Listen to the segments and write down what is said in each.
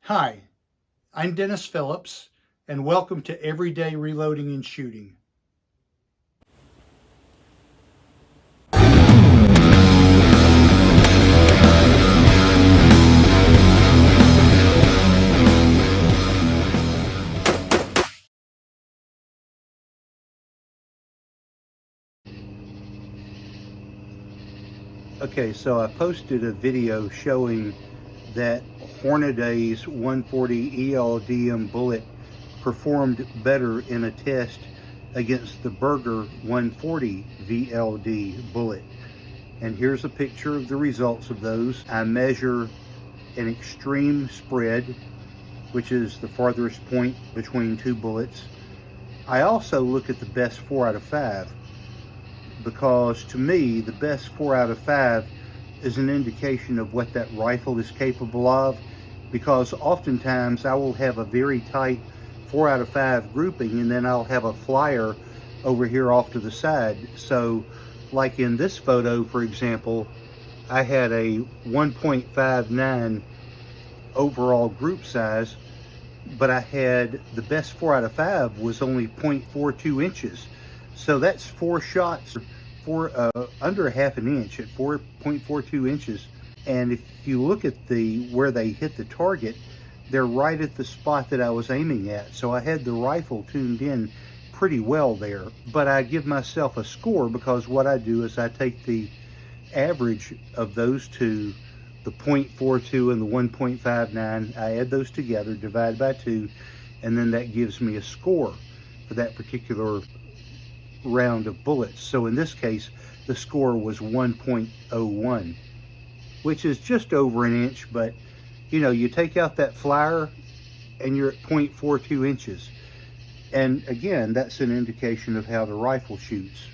Hi, I'm Dennis Phillips, and welcome to Everyday Reloading and Shooting. Okay, so I posted a video showing that Hornaday's 140 ELDM bullet performed better in a test against the Berger 140 VLD bullet. And here's a picture of the results of those. I measure an extreme spread, which is the farthest point between two bullets. I also look at the best 4 out of 5, because to me, the best 4 out of 5 is an indication of what that rifle is capable of, because oftentimes I will have a very tight 4 out of 5 grouping, and then I'll have a flyer over here off to the side. So like in this photo, for example, I had a 1.59 overall group size, but I had the best 4 out of 5 was only 0.42 inches. So that's 4 shots for under a half an inch at 4.42 inches. And if you look at where they hit the target, they're right at the spot that I was aiming at. So I had the rifle tuned in pretty well there. But I give myself a score, because what I do is I take the average of those two, the 0.42 and the 1.59, I add those together, divide by 2, and then that gives me a score for that particular round of bullets. So in this case, the score was 1.01, which is just over an inch, but you know, you take out that flyer and you're at 0.42 inches. And again, that's an indication of how the rifle shoots.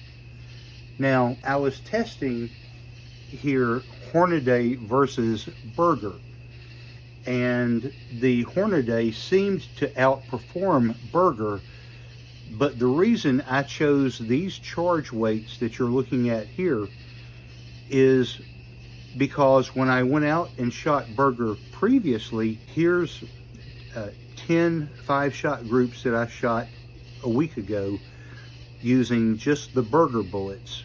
Now, I was testing here Hornaday versus Berger, and the Hornaday seemed to outperform Berger. But the reason I chose these charge weights that you're looking at here is because when I went out and shot Berger previously, here's 10 5-shot groups that I shot a week ago using just the Berger bullets.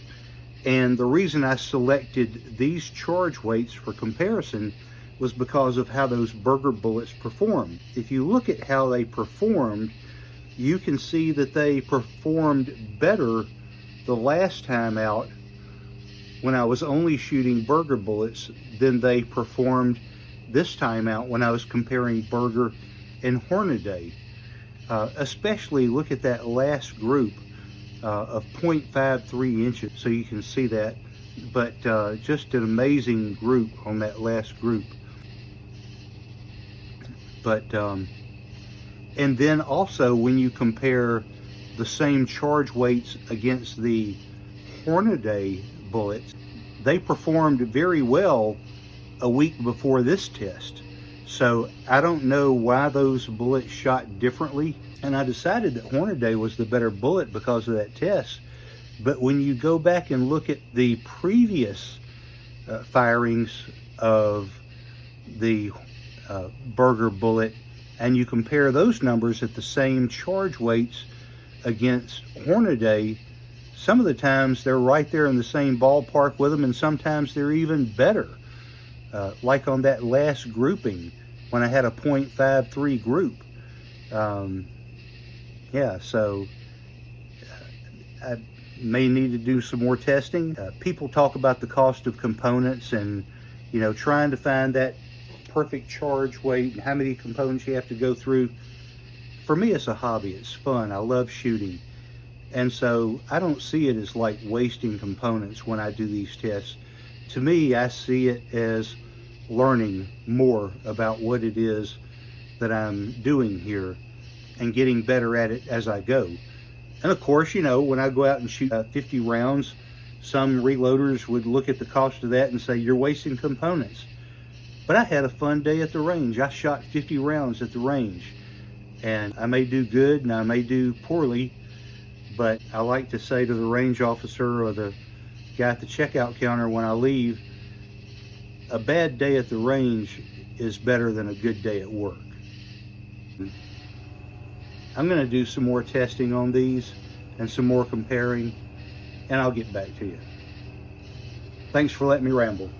And the reason I selected these charge weights for comparison was because of how those Berger bullets perform. If you look at how they performed, you can see that they performed better the last time out when I was only shooting Berger bullets than they performed this time out when I was comparing Berger and Hornaday. Especially look at that last group of 0.53 inches, so you can see that. But just an amazing group on that last group. But and then also when you compare the same charge weights against the Hornaday bullets, they performed very well a week before this test. So I don't know why those bullets shot differently. And I decided that Hornaday was the better bullet because of that test. But when you go back and look at the previous firings of the Berger bullet, and you compare those numbers at the same charge weights against Hornaday, some of the times they're right there in the same ballpark with them, and sometimes they're even better. Like on that last grouping, when I had a 0.53 group. Yeah, so I may need to do some more testing. People talk about the cost of components and, you know, trying to find that perfect charge weight and how many components you have to go through. For me, it's a hobby. It's fun. I love shooting. And so I don't see it as like wasting components when I do these tests. To me, I see it as learning more about what it is that I'm doing here and getting better at it as I go. And of course, you know, when I go out and shoot 50 rounds, some reloaders would look at the cost of that and say, you're wasting components. But I had a fun day at the range. I shot 50 rounds at the range. And I may do good and I may do poorly, but I like to say to the range officer or the guy at the checkout counter when I leave, a bad day at the range is better than a good day at work. I'm going to do some more testing on these and some more comparing, and I'll get back to you. Thanks for letting me ramble.